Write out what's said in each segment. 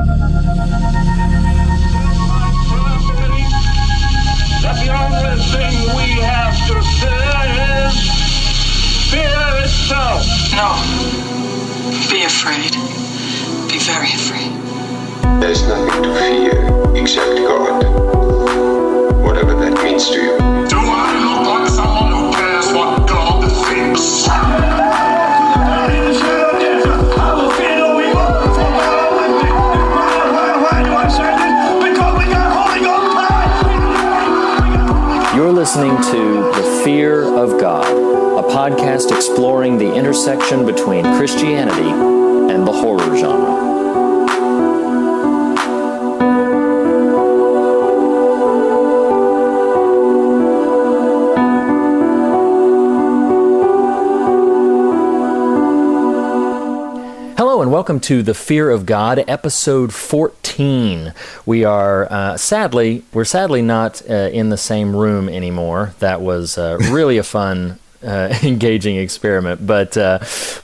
That the only thing we have to fear is fear itself. No. Be afraid. Be very afraid. There's nothing to fear except God. Whatever that means to you. Do I look like someone who cares what God thinks? You're listening to The Fear of God, a podcast exploring the intersection between Christianity and the horror genre. Hello and welcome to The Fear of God, episode 14. We're sadly not in the same room anymore. That was really a fun, engaging experiment, but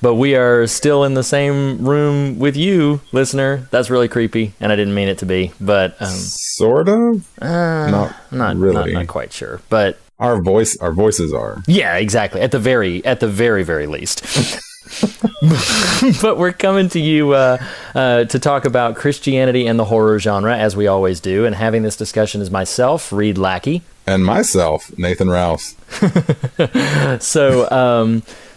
we are still in the same room with you, listener. That's really creepy, and I didn't mean it to be, but sort of. Not really. Not quite sure, but our voices are. Yeah, exactly. At the very least. But we're coming to you to talk about Christianity and the horror genre, as we always do. And having this discussion is myself, Reed Lackey. And myself, Nathan Rouse.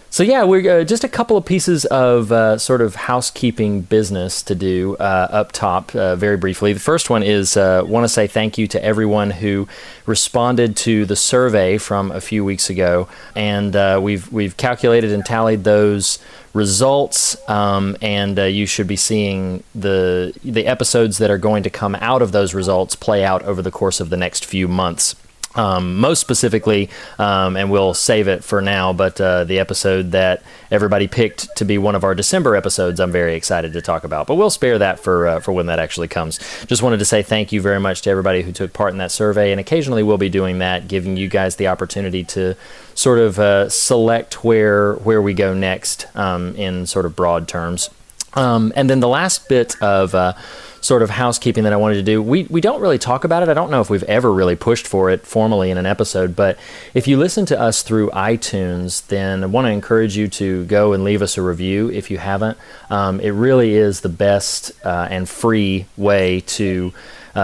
So yeah, we're just a couple of pieces of sort of housekeeping business to do up top very briefly. The first one is want to say thank you to everyone who responded to the survey from a few weeks ago, and we've calculated and tallied those results, and you should be seeing the episodes that are going to come out of those results play out over the course of the next few months. Most specifically, and we'll save it for now, but the episode that everybody picked to be one of our December episodes, I'm very excited to talk about. But we'll spare that for when that actually comes. Just wanted to say thank you very much to everybody who took part in that survey, and occasionally we'll be doing that, giving you guys the opportunity to sort of select where we go next in sort of broad terms. And then the last bit of sort of housekeeping that I wanted to do, we don't really talk about it. I don't know if we've ever really pushed for it formally in an episode, but if you listen to us through iTunes, then I want to encourage you to go and leave us a review if you haven't. It really is the best and free way to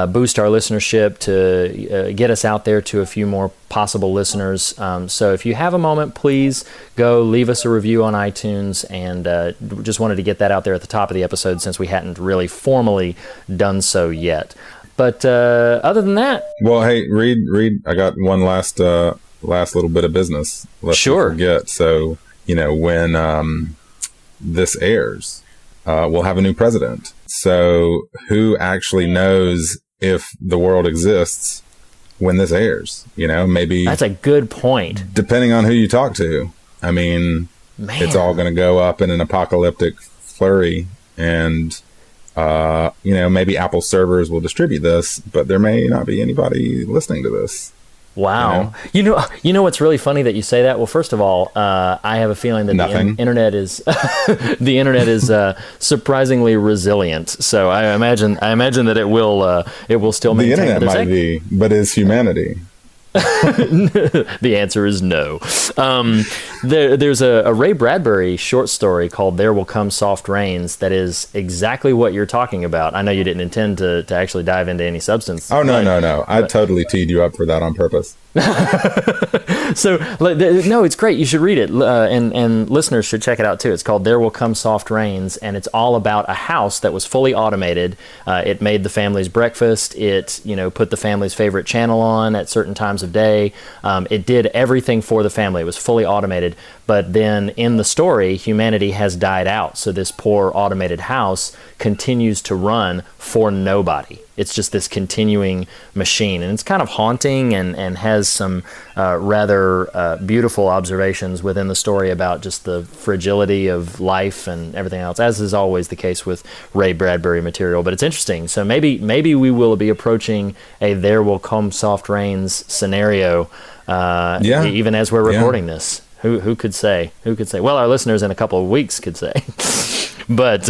boost our listenership, to get us out there to a few more possible listeners. So if you have a moment, please go leave us a review on iTunes, and just wanted to get that out there at the top of the episode since we hadn't really formally done so yet. But other than that... Well, hey, Reed, I got one last little bit of business. Sure. Forget. So, when this airs, we'll have a new president. So who actually knows if the world exists when this airs? Maybe that's a good point. Depending on who you talk to. I mean, It's all going to go up in an apocalyptic flurry, and maybe Apple servers will distribute this, but there may not be anybody listening to this. Wow. You know what's really funny that you say that? Well, first of all, I have a feeling that the internet is the internet is surprisingly resilient. So I imagine that it will still maintain. The internet might be, but is humanity? The answer is no. There's a Ray Bradbury short story called "There Will Come Soft Rains" that is exactly what you're talking about. I know you didn't intend to actually dive into any substance. Oh, no. I totally teed you up for that on purpose. So, no, it's great. You should read it, and listeners should check it out too. It's called "There Will Come Soft Rains," and it's all about a house that was fully automated. It made the family's breakfast. It, put the family's favorite channel on at certain times of day. It did everything for the family. It was fully automated. But then in the story, humanity has died out. So this poor automated house continues to run for nobody. It's just this continuing machine. And it's kind of haunting and has some rather beautiful observations within the story about just the fragility of life and everything else, as is always the case with Ray Bradbury material. But it's interesting. So maybe we will be approaching a "There Will Come Soft Rains" scenario even as we're recording this. Who could say? Well, our listeners in a couple of weeks could say. But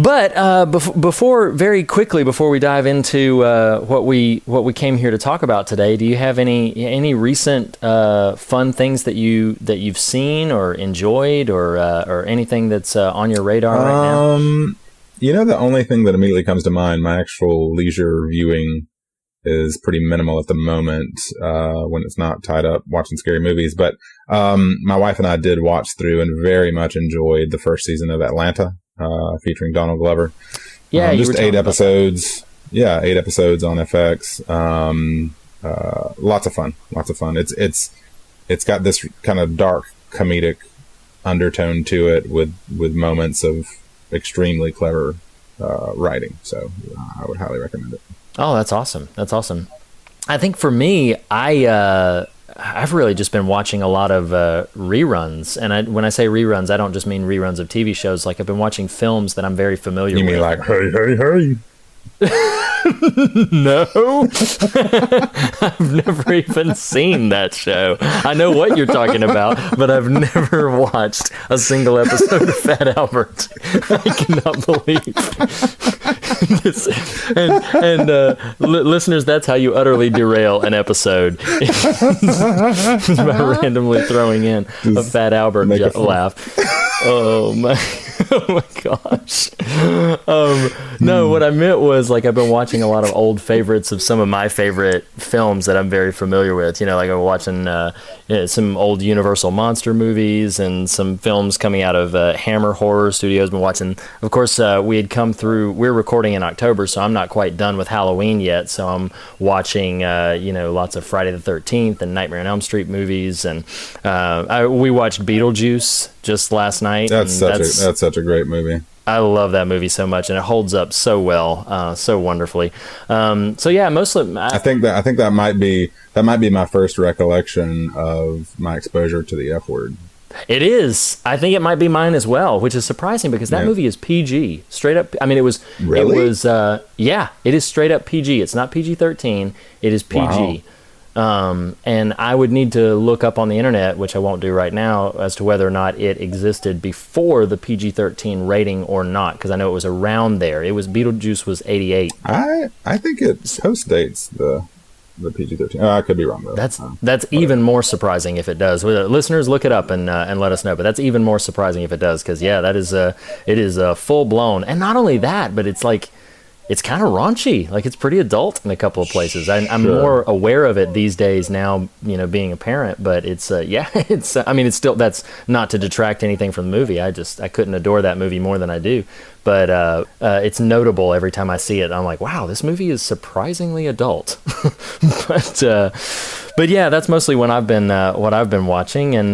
But before we dive into what we came here to talk about today, do you have any recent fun things that you've seen or enjoyed or anything that's on your radar right now? The only thing that immediately comes to mind, my actual leisure viewing is pretty minimal at the moment when it's not tied up watching scary movies. But my wife and I did watch through and very much enjoyed the first season of Atlanta, featuring Donald Glover. Yeah, just 8 episodes. Yeah, 8 episodes on FX. Lots of fun. It's got this kind of dark comedic undertone to it with moments of extremely clever writing. So I would highly recommend it. Oh, that's awesome. I think for me, I've really just been watching a lot of reruns. And when I say reruns, I don't just mean reruns of TV shows. Like, I've been watching films that I'm very familiar with. You mean like, hey? No. I've never even seen that show. I know what you're talking about, but I've never watched a single episode of Fat Albert. I cannot believe this. And listeners, that's how you utterly derail an episode. By randomly throwing in a Fat Albert laugh. Oh my gosh. No, what I meant was, like, I've been watching a lot of old favorites of some of my favorite films that I'm very familiar with. Like I'm watching some old Universal monster movies and some films coming out of Hammer Horror Studios. Been watching, of course, we're recording in October, so I'm not quite done with Halloween yet. So I'm watching, lots of Friday the 13th and Nightmare on Elm Street movies. And we watched Beetlejuice just last night. That's such a great movie. I love that movie so much, and it holds up so well, so wonderfully. So yeah, mostly. I think that might be my first recollection of my exposure to the F word. It is. I think it might be mine as well, which is surprising because that movie is PG, straight up. I mean, it was. Really? It was. Yeah, it is straight up PG. It's not PG-13. It is PG. Wow. And I would need to look up on the internet, which I won't do right now, as to whether or not it existed before the PG-13 rating or not, because I know it was around there. Beetlejuice was 88. I think it postdates the PG-13. I could be wrong though. That's even more surprising if it does. Listeners, look it up and let us know. But that's even more surprising if it does, because it is full blown, and not only that, but it's like. It's kind of raunchy. Like, it's pretty adult in a couple of places. I'm more aware of it these days now, being a parent. But it's, it's. I mean, it's still. That's not to detract anything from the movie. I couldn't adore that movie more than I do. But it's notable every time I see it. I'm like, wow, this movie is surprisingly adult. But yeah, that's mostly what I've been watching. And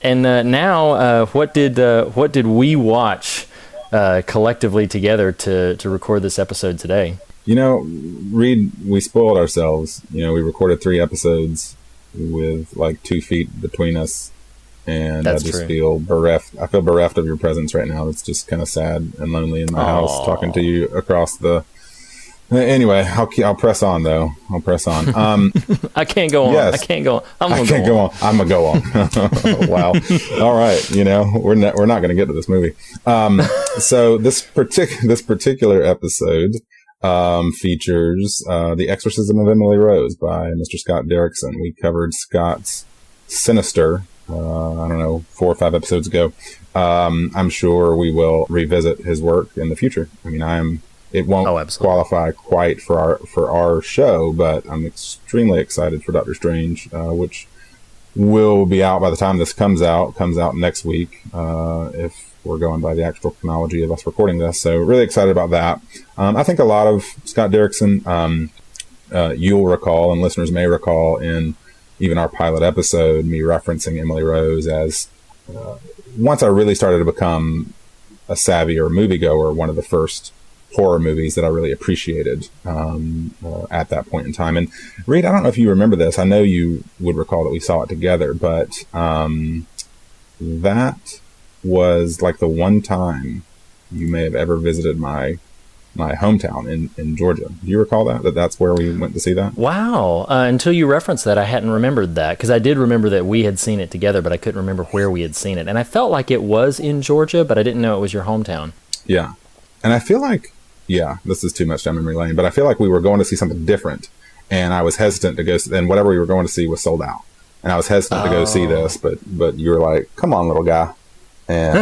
now, what did we watch? Collectively together to record this episode today. Reed, we spoiled ourselves. We recorded 3 episodes with like 2 feet between us, and I just feel bereft. I feel bereft of your presence right now. It's just kind of sad and lonely in my house talking to you across the. Anyway, I'll press on though. I can't go on. Yes. I can't go on. I'm gonna go on. Wow. All right. We're not gonna get to this movie. So this particular episode features The Exorcism of Emily Rose by Mr. Scott Derrickson. We covered Scott's Sinister. I don't know, 4 or 5 episodes ago. I'm sure we will revisit his work in the future. I mean, it won't qualify quite for our show, but I'm extremely excited for Doctor Strange, which will be out by the time this comes out next week, if we're going by the actual chronology of us recording this. So really excited about that. I think a lot of Scott Derrickson, you'll recall, and listeners may recall in even our pilot episode, me referencing Emily Rose as, once I really started to become a savvier moviegoer, one of the first horror movies that I really appreciated at that point in time. And Reed, I don't know if you remember this. I know you would recall that we saw it together, but that was like the one time you may have ever visited my hometown in Georgia. Do you recall that's where we went to see that? Wow. Until you referenced that, I hadn't remembered that, because I did remember that we had seen it together, but I couldn't remember where we had seen it. And I felt like it was in Georgia, but I didn't know it was your hometown. Yeah. And I feel like, yeah, this is too much down memory lane, but I feel like we were going to see something different, and I was hesitant to go, and whatever we were going to see was sold out. And I was hesitant to go see this, but you were like, come on, little guy. And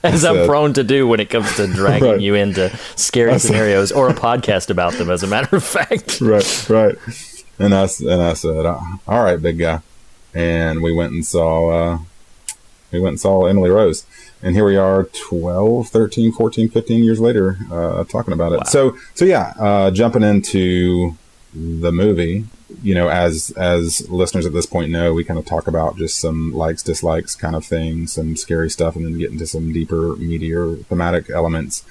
as I'm prone to do when it comes to dragging you into scary scenarios or a podcast about them, as a matter of fact. Right. And I said, all right, big guy. And we went and saw Emily Rose. And here we are 12, 13, 14, 15 years later, talking about it. Wow. So yeah, jumping into the movie, you know, as listeners at this point know, we kind of talk about just some likes, dislikes kind of thing, some scary stuff, and then get into some deeper, meatier thematic elements.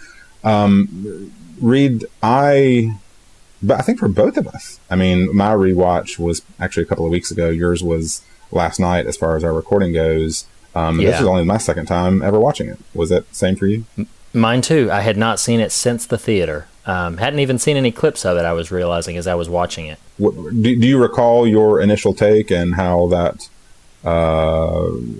Reed, but I think for both of us, I mean, my rewatch was actually a couple of weeks ago. Yours was last night as far as our recording goes. This is only my second time ever watching it. Was that the same for you? Mine too. I had not seen it since the theater. Hadn't even seen any clips of it, I was realizing as I was watching it. Do you recall your initial take and how that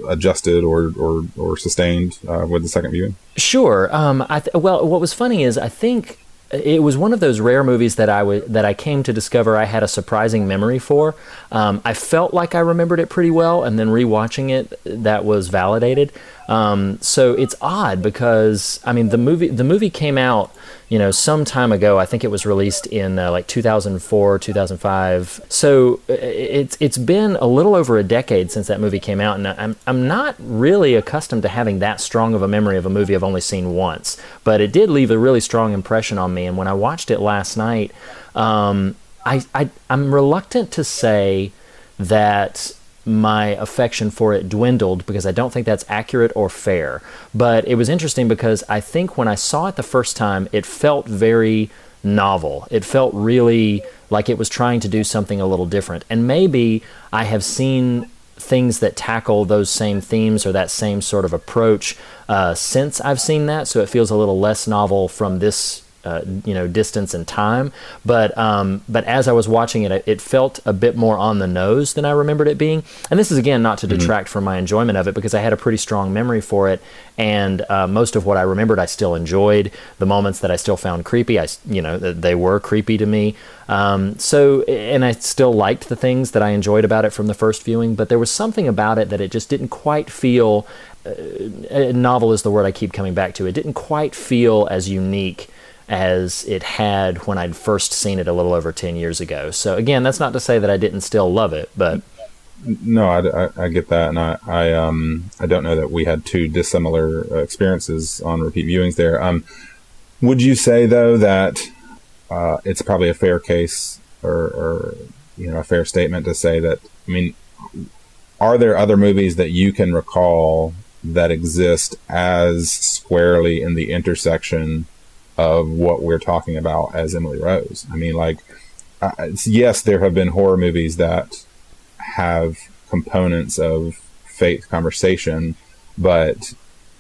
adjusted or sustained with the second viewing? Sure. Well, what was funny is I think it was one of those rare movies that I came to discover I had a surprising memory for. I felt like I remembered it pretty well, and then rewatching it, that was validated. So it's odd because I mean the movie came out, you know, some time ago. I think it was released in like 2004, 2005. So it's been a little over a decade since that movie came out, and I'm not really accustomed to having that strong of a memory of a movie I've only seen once. But it did leave a really strong impression on me, and when I watched it last night, I'm reluctant to say that my affection for it dwindled, because I don't think that's accurate or fair. But it was interesting because I think when I saw it the first time, it felt very novel. It felt really like it was trying to do something a little different. And maybe I have seen things that tackle those same themes or that same sort of approach since I've seen that, so it feels a little less novel from this distance and time, but as I was watching it, it felt a bit more on the nose than I remembered it being. And this is again not to detract from my enjoyment of it, because I had a pretty strong memory for it, and most of what I remembered I still enjoyed. The moments that I still found creepy, they were creepy to me. And I still liked the things that I enjoyed about it from the first viewing, but there was something about it that it just didn't quite feel. Novel is the word I keep coming back to. It didn't quite feel as unique as it had when I'd first seen it a little over 10 years ago. So again, that's not to say that I didn't still love it, but... No, I get that, and I don't know that we had two dissimilar experiences on repeat viewings there. Would you say, though, that it's probably a fair case or a fair statement to say that, I mean, are there other movies that you can recall that exist as squarely in the intersection of what we're talking about as Emily Rose? I mean, like, yes, there have been horror movies that have components of faith conversation, but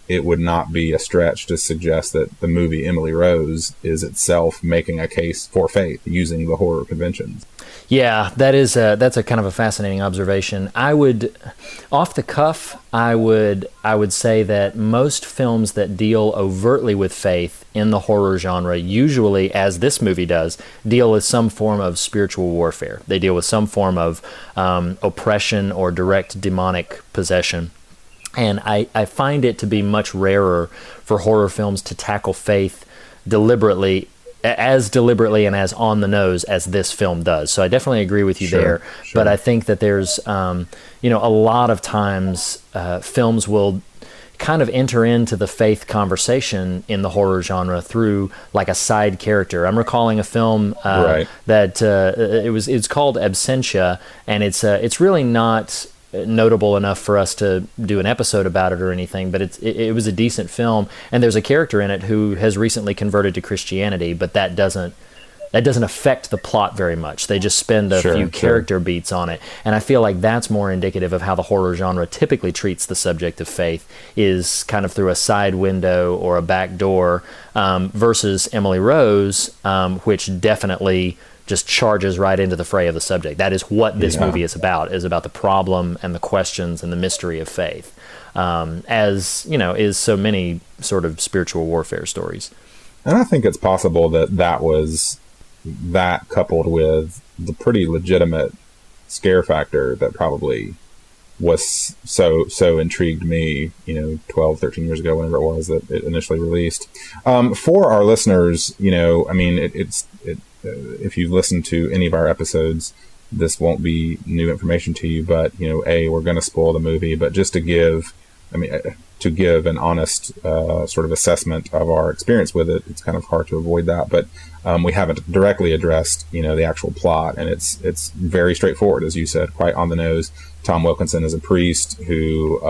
it would not be a stretch to suggest that the movie Emily Rose is itself making a case for faith using the horror conventions. Yeah, that's a kind of a fascinating observation. I would, off the cuff, I would say that most films that deal overtly with faith in the horror genre, usually, as this movie does, deal with some form of spiritual warfare. They deal with some form of oppression or direct demonic possession. And I find it to be much rarer for horror films to tackle faith deliberately and as on the nose as this film does. So I definitely agree with you there. But I think that there's, a lot of times films will kind of enter into the faith conversation in the horror genre through like a side character. I'm recalling a film that it's called Absentia, and it's really not notable enough for us to do an episode about it or anything, but it was a decent film, and there's a character in it who has recently converted to Christianity, but that doesn't affect the plot very much. They just spend a few character beats on it, and I feel like that's more indicative of how the horror genre typically treats the subject of faith, is kind of through a side window or a back door, versus Emily Rose, which definitely just charges right into the fray of the subject. That is what this movie is about the problem and the questions and the mystery of faith. as is so many sort of spiritual warfare stories. And I think it's possible that was that coupled with the pretty legitimate scare factor that probably was so intrigued me, 12, 13 years ago, whenever it was that it initially released. For our listeners, if you've listened to any of our episodes, this won't be new information to you, but, we're going to spoil the movie, but just to give an honest sort of assessment of our experience with it, it's kind of hard to avoid that, but we haven't directly addressed, the actual plot, and it's very straightforward, as you said, quite on the nose. Tom Wilkinson is a priest who,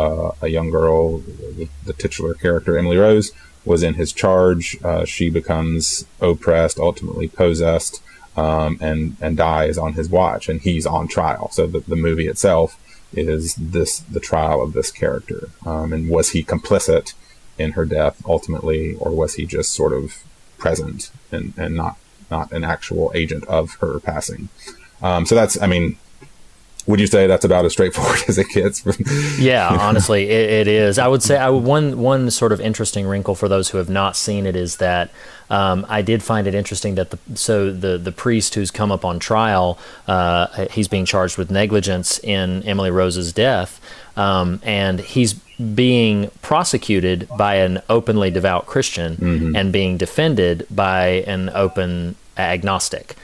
a young girl, the titular character, Emily Rose, was in his charge. She becomes oppressed, ultimately possessed, and dies on his watch, and he's on trial. So the movie itself is the trial of this character. And was he complicit in her death ultimately, or was he just sort of present and not an actual agent of her passing? So that's, would you say that's about as straightforward as it gets? Yeah, honestly, it is. I would say one sort of interesting wrinkle for those who have not seen it is that I did find it interesting that the priest who's come up on trial, he's being charged with negligence in Emily Rose's death, and he's being prosecuted by an openly devout Christian and being defended by an open agnostic.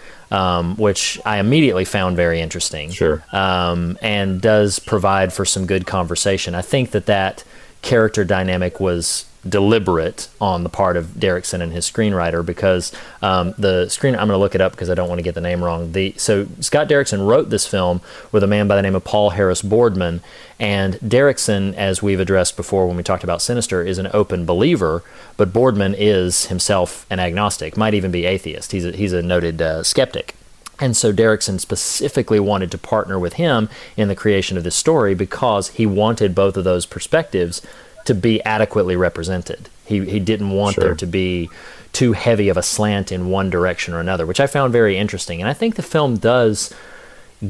Which I immediately found very interesting. Sure. And does provide for some good conversation. I think that character dynamic was deliberate on the part of Derrickson and his screenwriter, because I'm going to look it up because I don't want to get the name wrong. So Scott Derrickson wrote this film with a man by the name of Paul Harris Boardman, and Derrickson, as we've addressed before when we talked about Sinister, is an open believer, but Boardman is himself an agnostic, might even be atheist. He's a noted skeptic. And so Derrickson specifically wanted to partner with him in the creation of this story because he wanted both of those perspectives to be adequately represented. He didn't want there to be too heavy of a slant in one direction or another, which I found very interesting. And I think the film does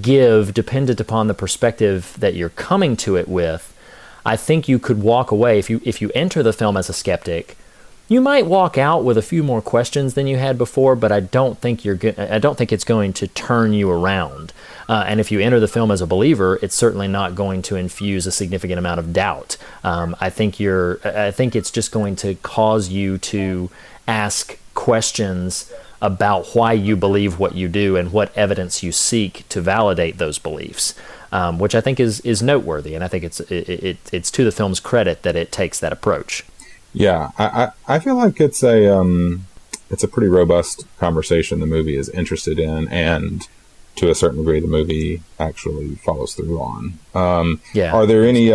give, dependent upon the perspective that you're coming to it with, I think you could walk away, if you enter the film as a skeptic, you might walk out with a few more questions than you had before, but I don't think it's going to turn you around. And if you enter the film as a believer, it's certainly not going to infuse a significant amount of doubt. I think it's just going to cause you to ask questions about why you believe what you do and what evidence you seek to validate those beliefs, which I think is noteworthy. And I think it's to the film's credit that it takes that approach. Yeah, I feel like it's a pretty robust conversation the movie is interested in, and to a certain degree the movie actually follows through on. Are there any,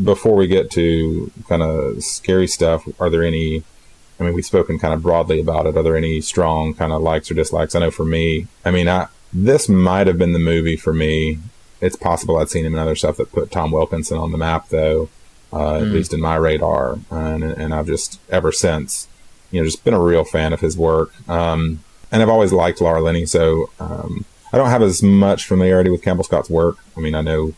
before we get to kind of scary stuff, are there any, we've spoken kind of broadly about it, are there any strong kind of likes or dislikes? I know for me, this might have been the movie for me. It's possible I'd seen him in other stuff that put Tom Wilkinson on the map, though. At least in my radar, and I've just ever since, just been a real fan of his work. And I've always liked Laura Linney, so I don't have as much familiarity with Campbell Scott's work. I know,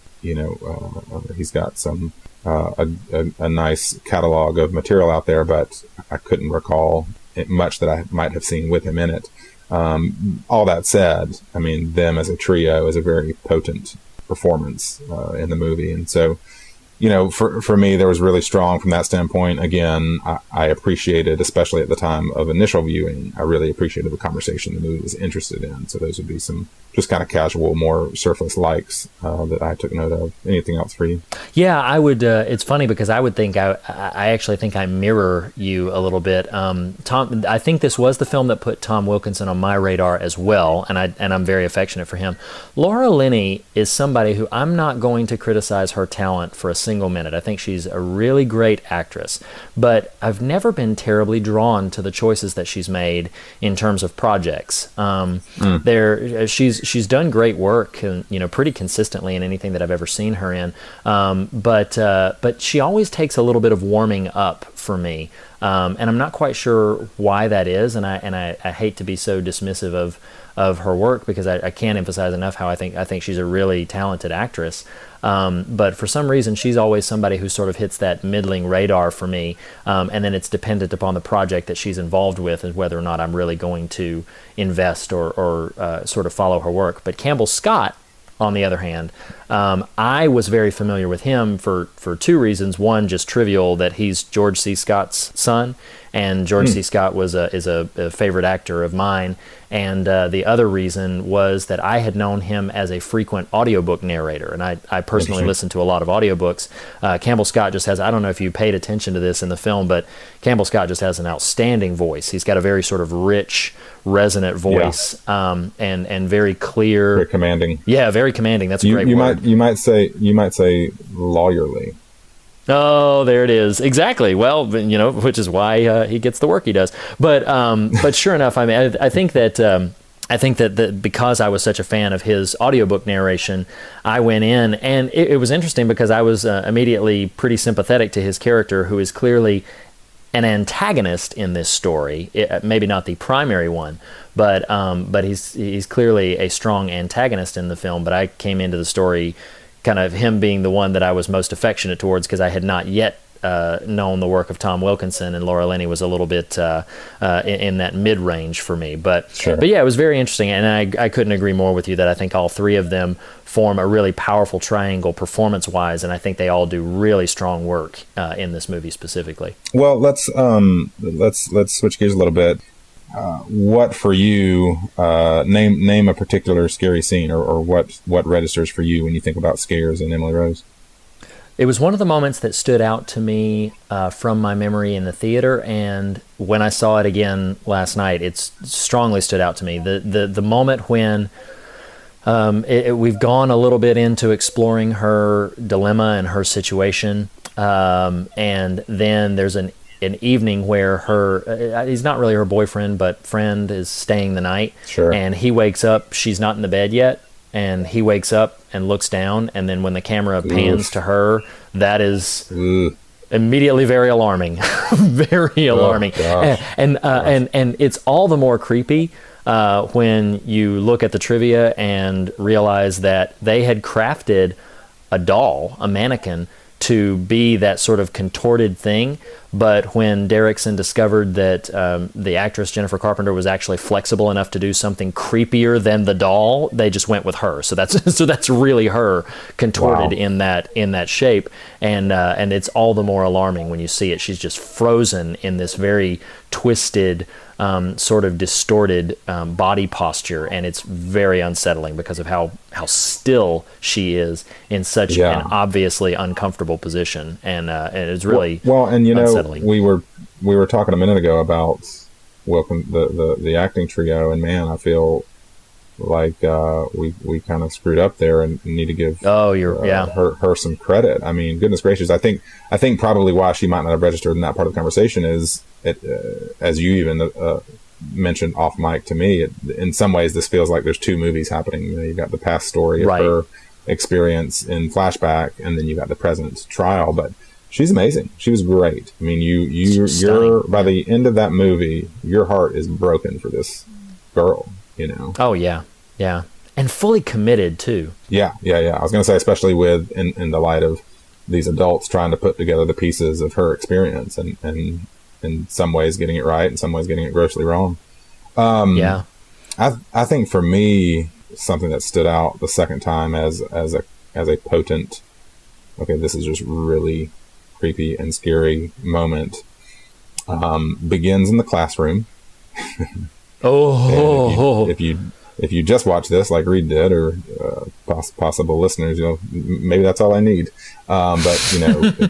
he's got some a nice catalog of material out there, but I couldn't recall much that I might have seen with him in it. All that said, them as a trio is a very potent performance in the movie, and so. For me, there was really strong from that standpoint. Again, I appreciated, especially at the time of initial viewing, I really appreciated the conversation the movie was interested in. So those would be some just kind of casual, more surface likes that I took note of. Anything else for you? Yeah, I would. It's funny because I would think I actually think I mirror you a little bit. Tom, I think this was the film that put Tom Wilkinson on my radar as well, and I'm very affectionate for him. Laura Linney is somebody who I'm not going to criticize her talent for a single minute. I think she's a really great actress, but I've never been terribly drawn to the choices that she's made in terms of projects. She's done great work, and pretty consistently in anything that I've ever seen her in. But she always takes a little bit of warming up for me, and I'm not quite sure why that is. And I hate to be so dismissive of her work, because I can't emphasize enough how I think she's a really talented actress. But for some reason, she's always somebody who sort of hits that middling radar for me. And then it's dependent upon the project that she's involved with and whether or not I'm really going to invest or sort of follow her work. But Campbell Scott, on the other hand, I was very familiar with him for two reasons. One, just trivial, that he's George C. Scott's son, and George C. Scott is a favorite actor of mine. And the other reason was that I had known him as a frequent audiobook narrator, and I personally listen to a lot of audiobooks. Campbell Scott just has, I don't know if you paid attention to this in the film, but Campbell Scott just has an outstanding voice. He's got a very sort of rich, resonant voice, and very clear. Very commanding. Yeah, very commanding. That's a great word. You might say lawyerly. Oh, there it is. Exactly. Well, which is why he gets the work he does. But sure enough, I mean, I think that because I was such a fan of his audiobook narration, I went in, and it was interesting because I was immediately pretty sympathetic to his character, who is clearly an antagonist in this story. Maybe not the primary one, but he's clearly a strong antagonist in the film. But I came into the story kind of him being the one that I was most affectionate towards, because I had not yet known the work of Tom Wilkinson, and Laura Linney was a little bit in that mid-range for me. But yeah, it was very interesting, and I couldn't agree more with you that I think all three of them form a really powerful triangle performance-wise, and I think they all do really strong work in this movie specifically. Well, let's switch gears a little bit. What for you? Name a particular scary scene, or what registers for you when you think about scares in Emily Rose? It was one of the moments that stood out to me from my memory in the theater, and when I saw it again last night, it strongly stood out to me. The moment when we've gone a little bit into exploring her dilemma and her situation, and then there's an evening where he's not really her boyfriend, but friend is staying the night. Sure. And he wakes up, she's not in the bed yet, and he wakes up and looks down, and then when the camera pans to her, that is immediately very alarming. Very alarming. And it's all the more creepy when you look at the trivia and realize that they had crafted a doll, a mannequin, to be that sort of contorted thing. But when Derrickson discovered that the actress Jennifer Carpenter was actually flexible enough to do something creepier than the doll, they just went with her. So that's really her contorted in that shape, and it's all the more alarming when you see it. She's just frozen in this very twisted, sort of distorted body posture, and it's very unsettling because of how still she is in such an obviously uncomfortable position, and it's really unsettling. We were talking a minute ago about the acting trio, and man, I feel like we kind of screwed up there and need to give her some credit. I mean, goodness gracious, I think probably why she might not have registered in that part of the conversation is as you even mentioned off mic to me, in some ways this feels like there's two movies happening. You've got the past story of her experience in flashback, and then you got the present trial. But she's amazing. She was great. I mean, you're by the end of that movie, your heart is broken for this girl. Oh yeah, and fully committed too. Yeah. I was going to say, especially with in the light of these adults trying to put together the pieces of her experience, and in some ways getting it right, in some ways getting it grossly wrong. I think for me, something that stood out the second time as a potent, okay, this is just really creepy and scary moment, begins in the classroom. If you just watch this like Reed did, or possible listeners, maybe that's all I need. But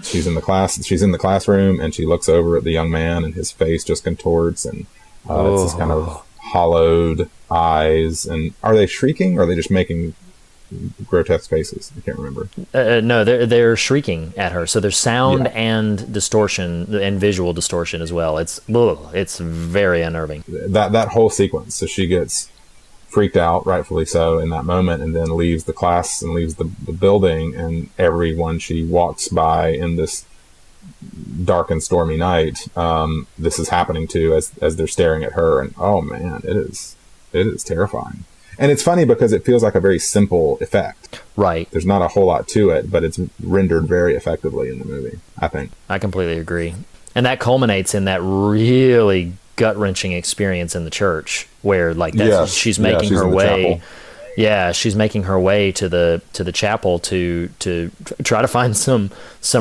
she's in the classroom, and she looks over at the young man, and his face just contorts, and it's this kind of hollowed eyes. And are they shrieking, or are they just making grotesque faces? I can't remember. No, they're shrieking at her. So there's sound and distortion, and visual distortion as well. It's very unnerving. That whole sequence. So she gets freaked out, rightfully so, in that moment, and then leaves the class and leaves the building, and everyone she walks by in this dark and stormy night, this is happening to as they're staring at her, and oh man, it is terrifying. And it's funny because it feels like a very simple effect. Right. There's not a whole lot to it, but it's rendered very effectively in the movie, I think. I completely agree. And that culminates in that really gut-wrenching experience in the church where she's making her way. Yeah, she's making her way to the chapel to try to find some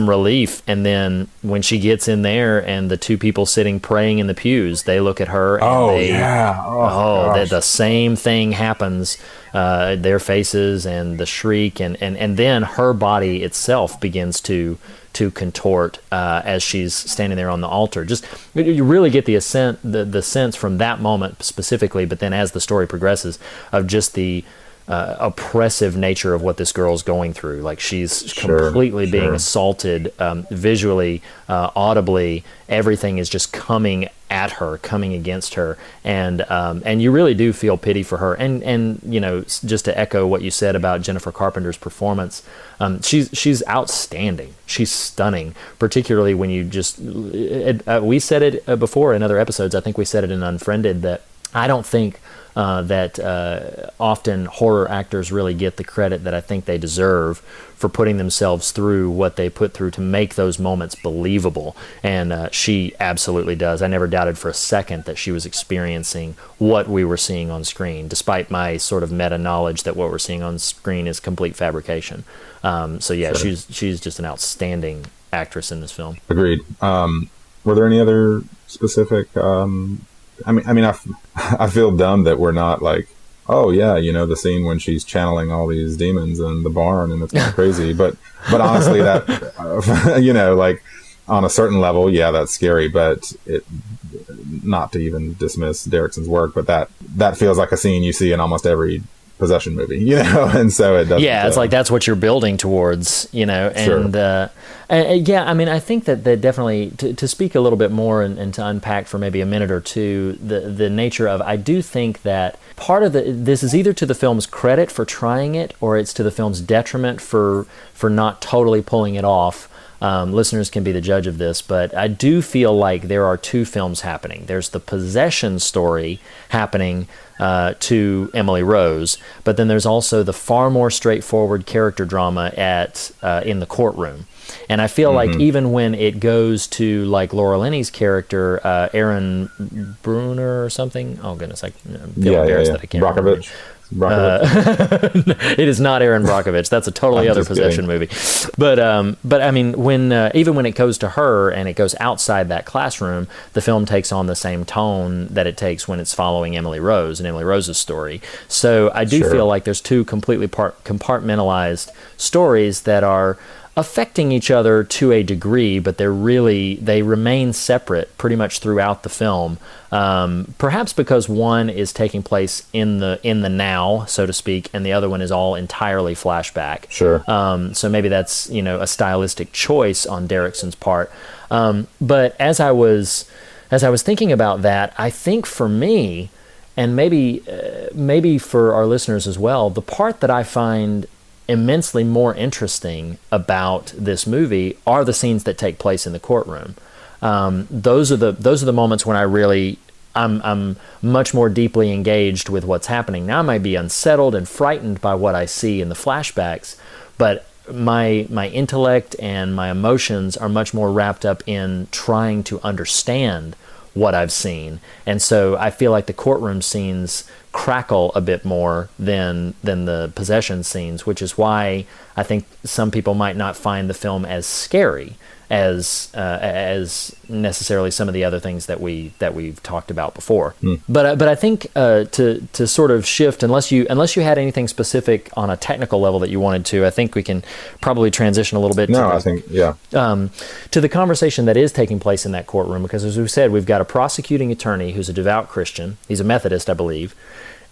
relief, and then when she gets in there and the two people sitting praying in the pews, they look at her and the same thing happens. Their faces and the shriek and then her body itself begins to contort as she's standing there on the altar. Just you really get the sense from that moment specifically, but then as the story progresses, of just the oppressive nature of what this girl's going through. Like she's completely being assaulted visually, audibly. Everything is just coming at her, coming against her, and you really do feel pity for her. And you know, just to echo what you said about Jennifer Carpenter's performance, she's outstanding. She's stunning, particularly when you just we said it before in other episodes. I think we said it in Unfriended that I don't think that often horror actors really get the credit that I think they deserve for putting themselves through what they put through to make those moments believable. And she absolutely does. I never doubted for a second that she was experiencing what we were seeing on screen, despite my sort of meta knowledge that what we're seeing on screen is complete fabrication. She's just an outstanding actress in this film. Agreed. Were there any other specific I feel dumb that we're not like, oh yeah, you know, the scene when she's channeling all these demons in the barn and it's kind of crazy. But honestly, that, you know, like on a certain level, yeah, that's scary, but not to even dismiss Derrickson's work, but that feels like a scene you see in almost every possession movie, you know, and so it doesn't. Yeah, it's like that's what you're building towards, you know, and yeah, I mean, I think that definitely to speak a little bit more and to unpack for maybe a minute or two the nature of, I do think that part of this is either to the film's credit for trying it, or it's to the film's detriment for not totally pulling it off. Listeners can be the judge of this, but I do feel like there are two films happening. There's the possession story happening to Emily Rose, but then there's also the far more straightforward character drama in the courtroom. And I feel like even when it goes to like Laura Linney's character, Aaron Bruner or something. Oh goodness, I feel embarrassed that I can't remember. It is not Aaron Brockovich. That's a totally other possession movie. But I mean, when even when it goes to her and it goes outside that classroom, the film takes on the same tone that it takes when it's following Emily Rose and Emily Rose's story. So I do feel like there's two completely compartmentalized stories that are affecting each other to a degree, but they remain separate pretty much throughout the film. Perhaps because one is taking place in the now, so to speak, and the other one is all entirely flashback. Sure. So maybe that's, you know, a stylistic choice on Derrickson's part. But as I was thinking about that, I think for me, and maybe for our listeners as well, the part that I find immensely more interesting about this movie are the scenes that take place in the courtroom. Those are the moments when I'm much more deeply engaged with what's happening. Now I might be unsettled and frightened by what I see in the flashbacks, but my intellect and my emotions are much more wrapped up in trying to understand what I've seen. And so I feel like the courtroom scenes crackle a bit more than the possession scenes, which is why I think some people might not find the film as scary as necessarily some of the other things that we've talked about before. But I think to sort of shift, unless you had anything specific on a technical level that you wanted to, I think we can probably transition a little bit. To the conversation that is taking place in that courtroom, because as we said, we've got a prosecuting attorney who's a devout Christian. He's a Methodist, I believe.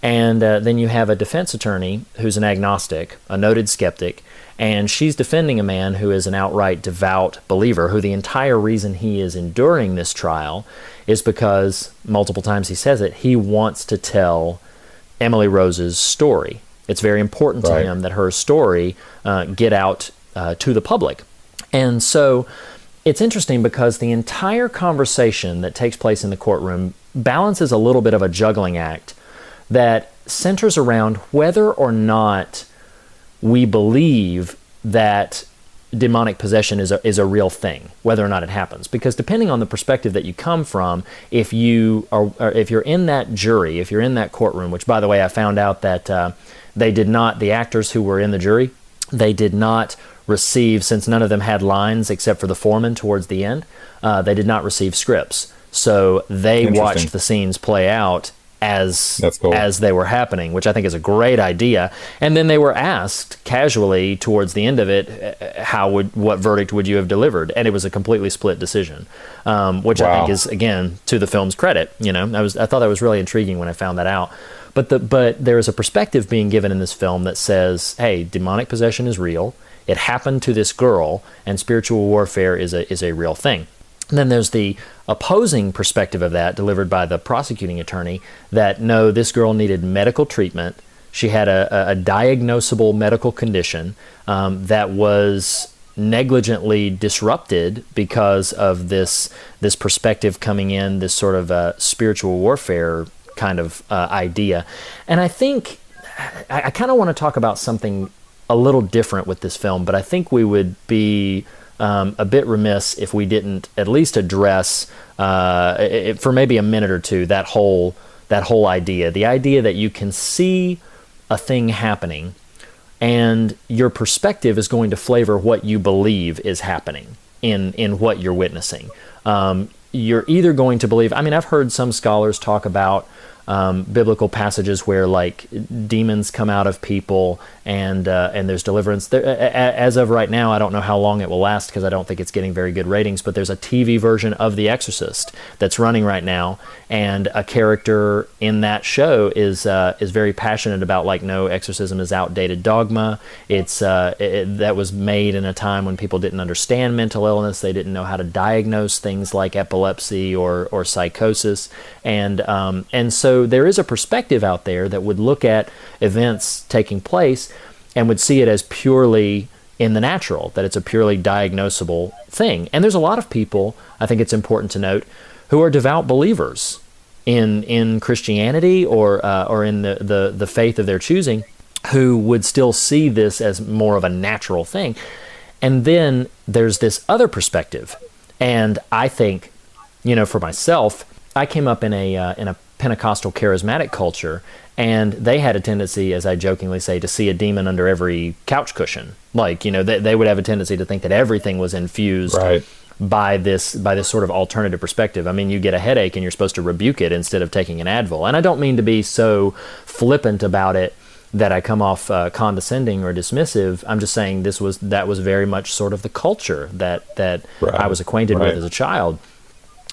And then you have a defense attorney who's an agnostic, a noted skeptic, and she's defending a man who is an outright devout believer, who the entire reason he is enduring this trial is because, multiple times he says it, he wants to tell Emily Rose's story. It's very important to him that her story get out to the public. And so it's interesting because the entire conversation that takes place in the courtroom balances a little bit of a juggling act that centers around whether or not we believe that demonic possession is a real thing, whether or not it happens. Because depending on the perspective that you come from, if you're in that jury, if you're in that courtroom, which, by the way, I found out that the actors who were in the jury, they did not receive, since none of them had lines except for the foreman towards the end, they did not receive scripts. So they watched the scenes play out as they were happening, which I think is a great idea. And then they were asked casually towards the end of it, what verdict would you have delivered? And it was a completely split decision, which I think is, again, to the film's credit. I thought that was really intriguing when I found that out. But there is a perspective being given in this film that says, hey, demonic possession is real. It happened to this girl, and spiritual warfare is a real thing. And then there's the opposing perspective of that, delivered by the prosecuting attorney, that no, this girl needed medical treatment. She had a diagnosable medical condition that was negligently disrupted because of this perspective coming in, this sort of spiritual warfare kind of idea. And I think I kind of want to talk about something a little different with this film, but I think we would be a bit remiss if we didn't at least address for maybe a minute or two that whole idea, the idea that you can see a thing happening and your perspective is going to flavor what you believe is happening in what you're witnessing. You're either going to believe, I've heard some scholars talk about biblical passages where like demons come out of people and there's deliverance. There, as of right now, I don't know how long it will last because I don't think it's getting very good ratings, but there's a TV version of The Exorcist that's running right now, and a character in that show is very passionate about like, no, exorcism is outdated dogma. It's that was made in a time when people didn't understand mental illness. They didn't know how to diagnose things like epilepsy or psychosis, and so there is a perspective out there that would look at events taking place and would see it as purely in the natural, that it's a purely diagnosable thing. And there's a lot of people, I think it's important to note, who are devout believers in Christianity or in the faith of their choosing, who would still see this as more of a natural thing. And then there's this other perspective. And I think, for myself, I came up in a Pentecostal charismatic culture, and they had a tendency, as I jokingly say, to see a demon under every couch cushion. Like, they would have a tendency to think that everything was infused by this sort of alternative perspective. You get a headache and you're supposed to rebuke it instead of taking an Advil. And I don't mean to be so flippant about it that I come off condescending or dismissive. I'm just saying that was very much sort of the culture that I was acquainted with as a child.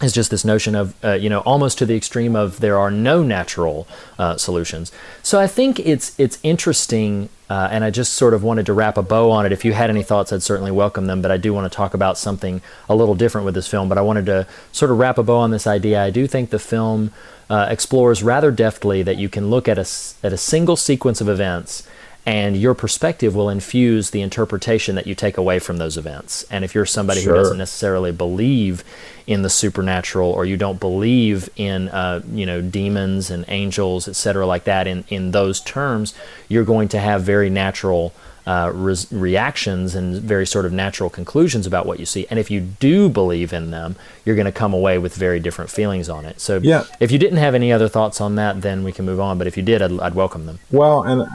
It's just this notion of, almost to the extreme of there are no natural solutions. So I think it's interesting, and I just sort of wanted to wrap a bow on it. If you had any thoughts, I'd certainly welcome them, but I do want to talk about something a little different with this film. But I wanted to sort of wrap a bow on this idea. I do think the film explores rather deftly that you can look at a single sequence of events, and your perspective will infuse the interpretation that you take away from those events. And if you're somebody who doesn't necessarily believe in the supernatural, or you don't believe in demons and angels, etc., like that in those terms, you're going to have very natural reactions and very sort of natural conclusions about what you see. And if you do believe in them, you're going to come away with very different feelings on it. So if you didn't have any other thoughts on that, then we can move on. But if you did, I'd welcome them. Well, and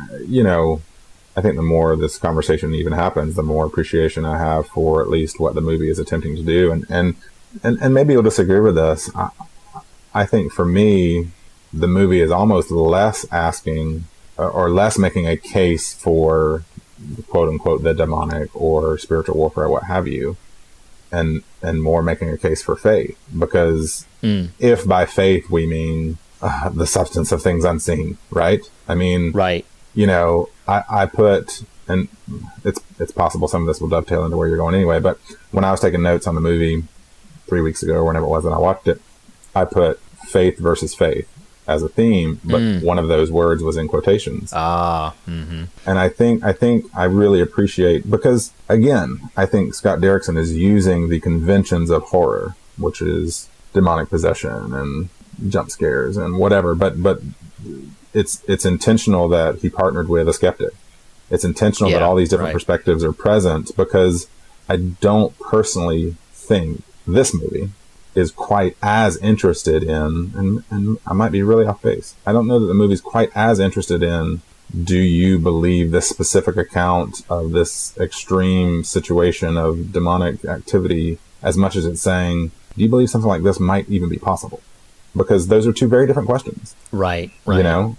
I think the more this conversation even happens, the more appreciation I have for at least what the movie is attempting to do. And maybe you'll disagree with us. I think for me, the movie is almost less asking or less making a case for quote unquote the demonic or spiritual warfare, what have you, and more making a case for faith. Because if by faith we mean the substance of things unseen, right? I put, and it's possible some of this will dovetail into where you're going anyway, but when I was taking notes on the movie 3 weeks ago or whenever it was that I watched it, I put faith versus faith. as a theme, but one of those words was in quotations. And I think I really appreciate, because again, I think Scott Derrickson is using the conventions of horror, which is demonic possession and jump scares and whatever, but it's intentional that he partnered with a skeptic. It's intentional that all these different perspectives are present, because I don't personally think this movie is quite as interested in, and I might be really off base, I don't know that the movie's quite as interested in, do you believe this specific account of this extreme situation of demonic activity, as much as it's saying, do you believe something like this might even be possible? Because those are two very different questions. Right. You know?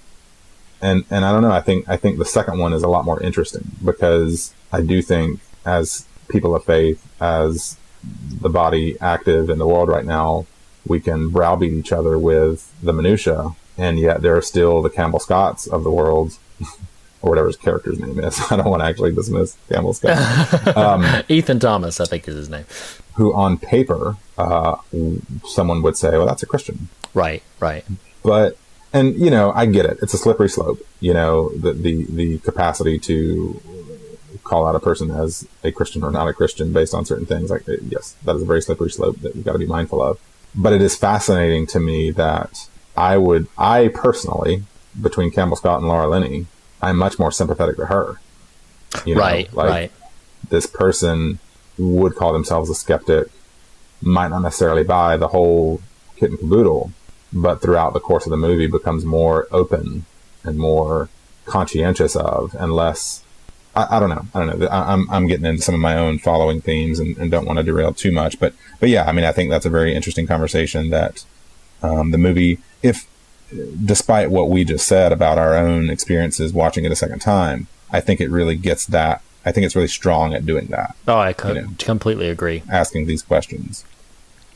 And I don't know, I think the second one is a lot more interesting, because I do think, as people of faith, as the body active in the world right now, we can browbeat each other with the minutia, and yet there are still the Campbell Scotts of the world, or whatever his character's name is. I don't want to actually dismiss Campbell Scott. Ethan Thomas, I think is his name. Who on paper, someone would say, well, that's a Christian. Right. But, and, you know, I get it. It's a slippery slope, you know, the capacity to call out a person as a Christian or not a Christian based on certain things. Like, yes, that is a very slippery slope that you've got to be mindful of. But it is fascinating to me that I personally, between Campbell Scott and Laura Linney, I'm much more sympathetic to her. You know, right. This person would call themselves a skeptic, might not necessarily buy the whole kit and caboodle, but throughout the course of the movie becomes more open and more conscientious of, and less, I don't know. I'm getting into some of my own following themes and don't want to derail too much, but yeah, I mean, I think that's a very interesting conversation that the movie, if despite what we just said about our own experiences watching it a second time, I think it really gets that. I think it's really strong at doing that. Oh, I completely agree. Asking these questions.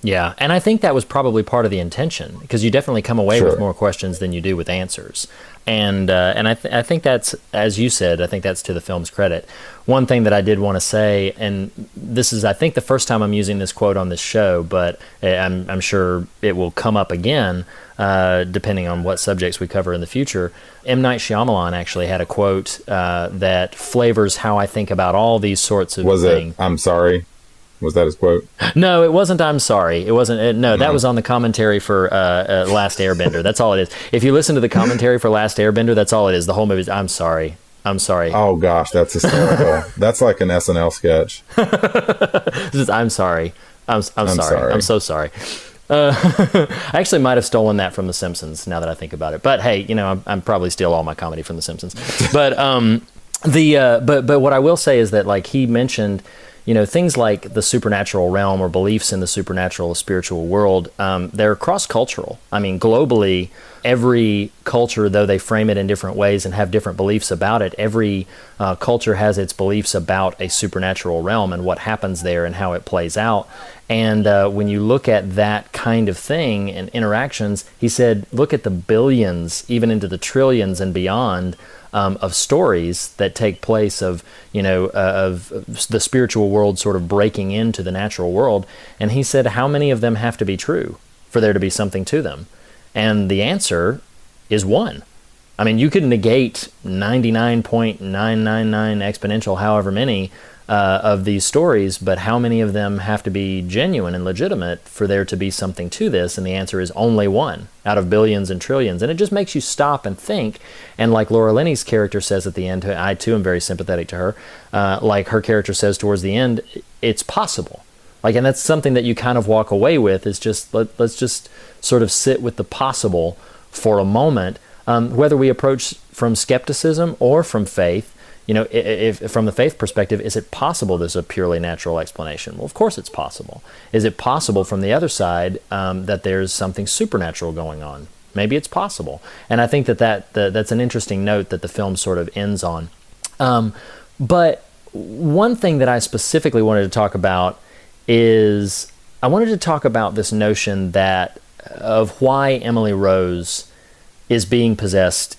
Yeah, and I think that was probably part of the intention, because you definitely come away with more questions than you do with answers. And I think that's, as you said, I think that's to the film's credit. One thing that I did want to say, and this is, I think, the first time I'm using this quote on this show, but I'm sure it will come up again, depending on what subjects we cover in the future. M. Night Shyamalan actually had a quote that flavors how I think about all these sorts of things. Was it, I'm sorry? Was that his quote? No, it wasn't. I'm sorry. It wasn't. That was on the commentary for Last Airbender. That's all it is. If you listen to the commentary for Last Airbender, that's all it is. The whole movie is, I'm sorry. I'm sorry. Oh, gosh, that's hysterical. That's like an SNL sketch. This is, I'm sorry. I'm sorry. I'm so sorry. I actually might have stolen that from The Simpsons, now that I think about it. But hey, you know, I'm probably steal all my comedy from The Simpsons. But but what I will say is that, like, he mentioned, you know, things like the supernatural realm or beliefs in the supernatural, spiritual world, they're cross-cultural. I mean, globally, every culture, though they frame it in different ways and have different beliefs about it, every culture has its beliefs about a supernatural realm and what happens there and how it plays out. And when you look at that kind of thing and interactions, he said, look at the billions, even into the trillions and beyond, of stories that take place of the spiritual world sort of breaking into the natural world. And he said, how many of them have to be true for there to be something to them? And the answer is one. I mean, you could negate 99.999 exponential, however many, of these stories, but how many of them have to be genuine and legitimate for there to be something to this? And the answer is only one out of billions and trillions. And it just makes you stop and think. And like Laura Linney's character says at the end, I too am very sympathetic to her, like her character says towards the end, it's possible. Like, and that's something that you kind of walk away with, is just, let's just sort of sit with the possible for a moment, whether we approach from skepticism or from faith. You know, if from the faith perspective, is it possible there's a purely natural explanation? Well, of course it's possible. Is it possible from the other side that there's something supernatural going on? Maybe it's possible. And I think that's an interesting note that the film sort of ends on. But one thing that I specifically wanted to talk about is I wanted to talk about this notion of why Emily Rose is being possessed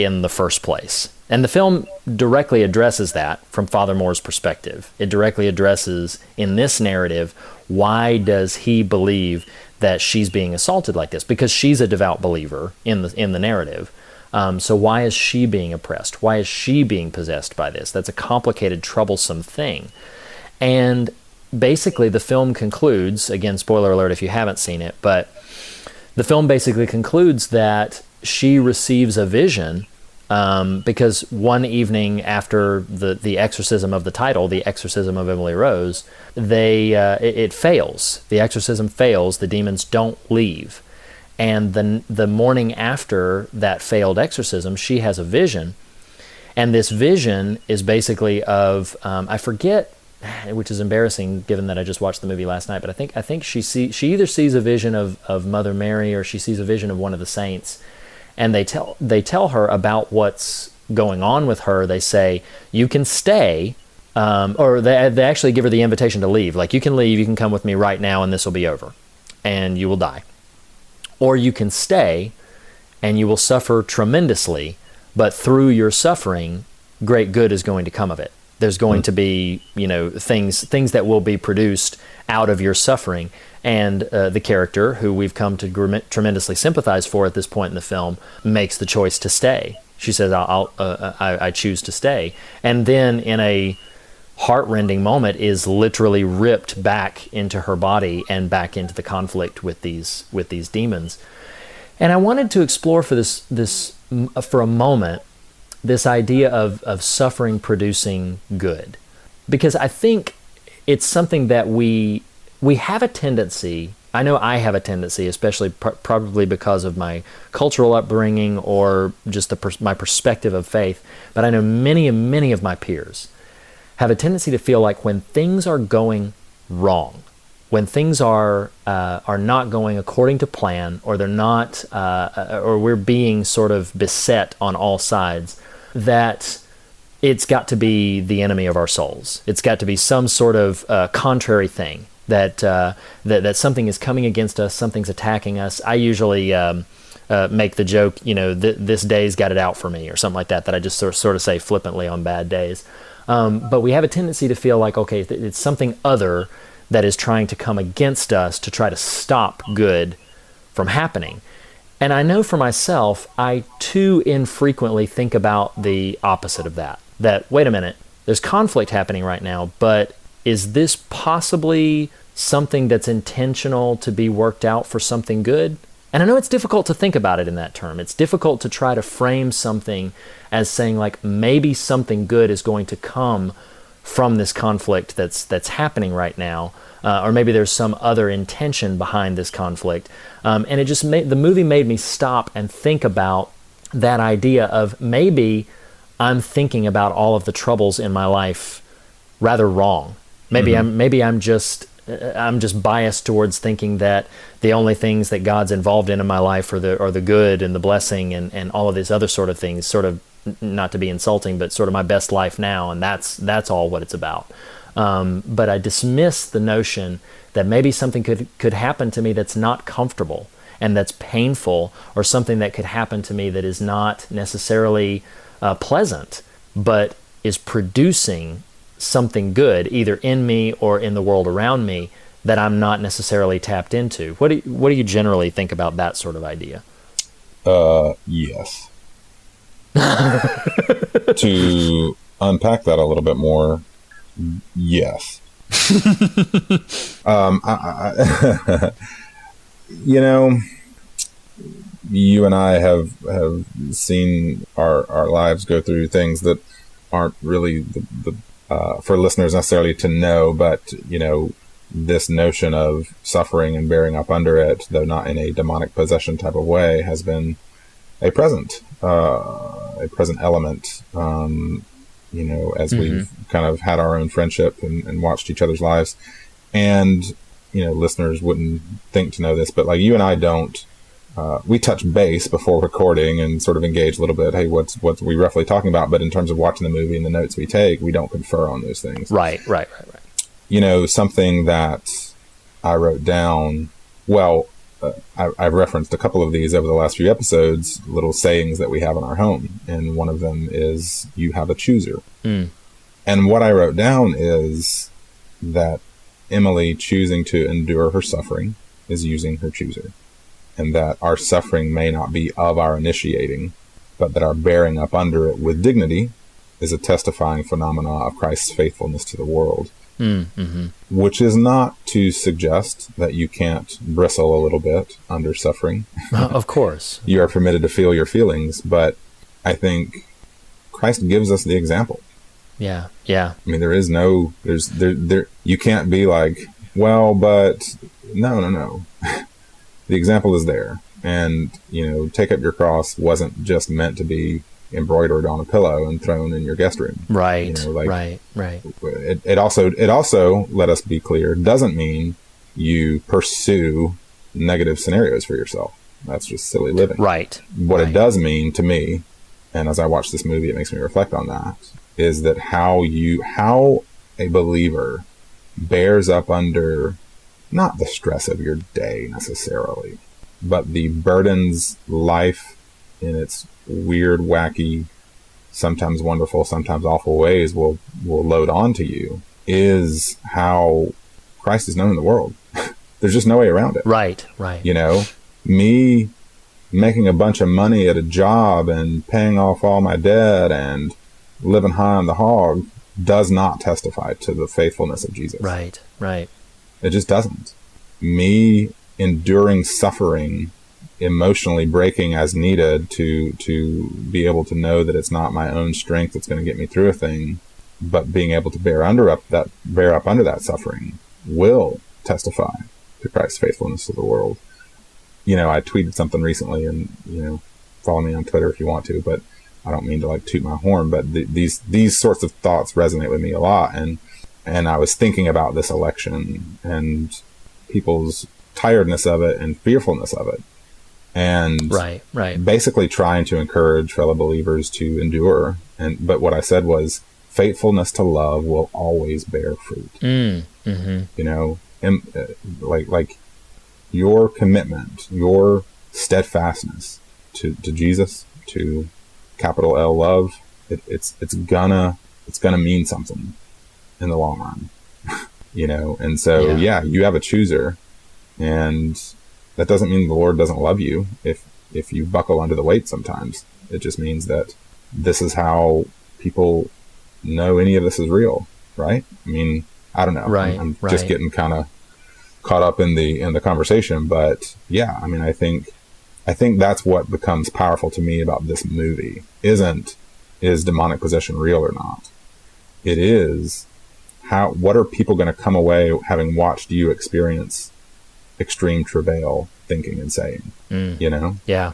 in the first place. And the film directly addresses that from Father Moore's perspective. It directly addresses, in this narrative, why does he believe that she's being assaulted like this? Because she's a devout believer in the narrative. So why is she being oppressed? Why is she being possessed by this? That's a complicated, troublesome thing. And basically the film concludes, again, spoiler alert if you haven't seen it, but the film basically concludes that she receives a vision because one evening after the exorcism of the title, the exorcism of Emily Rose, it fails. The exorcism fails. The demons don't leave. And the morning after that failed exorcism, she has a vision. And this vision is basically of, I forget, which is embarrassing given that I just watched the movie last night, but I think she either sees a vision of Mother Mary or she sees a vision of one of the saints. And they tell her about what's going on with her. They say, you can stay, or they actually give her the invitation to leave. Like, you can leave, you can come with me right now, and this will be over, and you will die. Or you can stay, and you will suffer tremendously, but through your suffering, great good is going to come of it. There's going to be, things that will be produced out of your suffering. And the character, who we've come to tremendously sympathize for at this point in the film, makes the choice to stay. She says, I choose to stay. And then in a heart-rending moment is literally ripped back into her body and back into the conflict with these demons. And I wanted to explore for a moment this idea of suffering producing good, because I think it's something that we have a tendency, I know I have a tendency, especially probably because of my cultural upbringing or just my perspective of faith, but I know many and many of my peers have a tendency to feel like when things are going wrong, when things are not going according to plan, or they're not, or we're being sort of beset on all sides, that it's got to be the enemy of our souls. It's got to be some sort of contrary thing, that something is coming against us, something's attacking us. I usually make the joke, this day's got it out for me, or something like that I just sort of say flippantly on bad days. But we have a tendency to feel like, okay, it's something other that is trying to come against us to try to stop good from happening. And I know for myself, I too infrequently think about the opposite of that. That, wait a minute, there's conflict happening right now, but is this possibly something that's intentional to be worked out for something good? And I know it's difficult to think about it in that term. It's difficult to try to frame something as saying, like, maybe something good is going to come from this conflict that's happening right now, or maybe there's some other intention behind this conflict. And it just the movie made me stop and think about that idea of maybe I'm thinking about all of the troubles in my life rather wrong. Maybe I'm just biased towards thinking that the only things that God's involved in my life are the good and the blessing and all of these other sort of things, sort of, not to be insulting, but sort of my best life now, and that's all what it's about. But I dismiss the notion that maybe something could happen to me that's not comfortable and that's painful, or something that could happen to me that is not necessarily pleasant, but is producing something good, either in me or in the world around me, that I'm not necessarily tapped into. What do you generally think about that sort of idea? Yes. To unpack that a little bit more, yes. You and I have seen our lives go through things that aren't really for listeners necessarily to know, but this notion of suffering and bearing up under it, though not in a demonic possession type of way, has been a present element, as we've kind of had our own friendship and watched each other's lives. And, listeners wouldn't think to know this, but like you and I don't, we touch base before recording and sort of engage a little bit. Hey, what's we roughly talking about? But in terms of watching the movie and the notes we take, we don't confer on those things. Right. Something that I wrote down, well, I've referenced a couple of these over the last few episodes, little sayings that we have in our home. And one of them is, you have a chooser. Mm. And what I wrote down is that Emily choosing to endure her suffering is using her chooser. And that our suffering may not be of our initiating, but that our bearing up under it with dignity is a testifying phenomena of Christ's faithfulness to the world. Mm-hmm. Which is not to suggest that you can't bristle a little bit under suffering. Of course. You are permitted to feel your feelings, but I think Christ gives us the example. Yeah, yeah. I mean, you can't be like, well, but no. The example is there. And, take up your cross wasn't just meant to be embroidered on a pillow and thrown in your guest room. Right, right. It also, let us be clear, doesn't mean you pursue negative scenarios for yourself. That's just silly living. Right. What it does mean to me, and as I watch this movie, it makes me reflect on that, is that how a believer bears up under not the stress of your day necessarily, but the burdens life in its weird, wacky, sometimes wonderful, sometimes awful ways will load onto you, is how Christ is known in the world. There's just no way around it. Right. Me making a bunch of money at a job and paying off all my debt and living high on the hog does not testify to the faithfulness of Jesus. Right. It just doesn't. Me enduring suffering, emotionally breaking as needed to be able to know that it's not my own strength that's going to get me through a thing, but being able to bear up under that suffering will testify to Christ's faithfulness to the world. I tweeted something recently, and follow me on Twitter if you want to, but I don't mean to toot my horn, but these sorts of thoughts resonate with me a lot, and I was thinking about this election and people's tiredness of it and fearfulness of it. And right. basically trying to encourage fellow believers to endure. But what I said was, faithfulness to love will always bear fruit. Mm-hmm. And like your commitment, your steadfastness to Jesus, to capital L love, it's gonna mean something in the long run. And so you have a chooser, and that doesn't mean the Lord doesn't love you if you buckle under the weight sometimes. It just means that this is how people know any of this is real, right? I mean, I don't know. Right, I'm just getting kind of caught up in the conversation, but yeah, I mean, I think that's what becomes powerful to me about this movie. Is demonic possession real or not? It is what are people going to come away having watched you experience extreme travail thinking and saying, Yeah.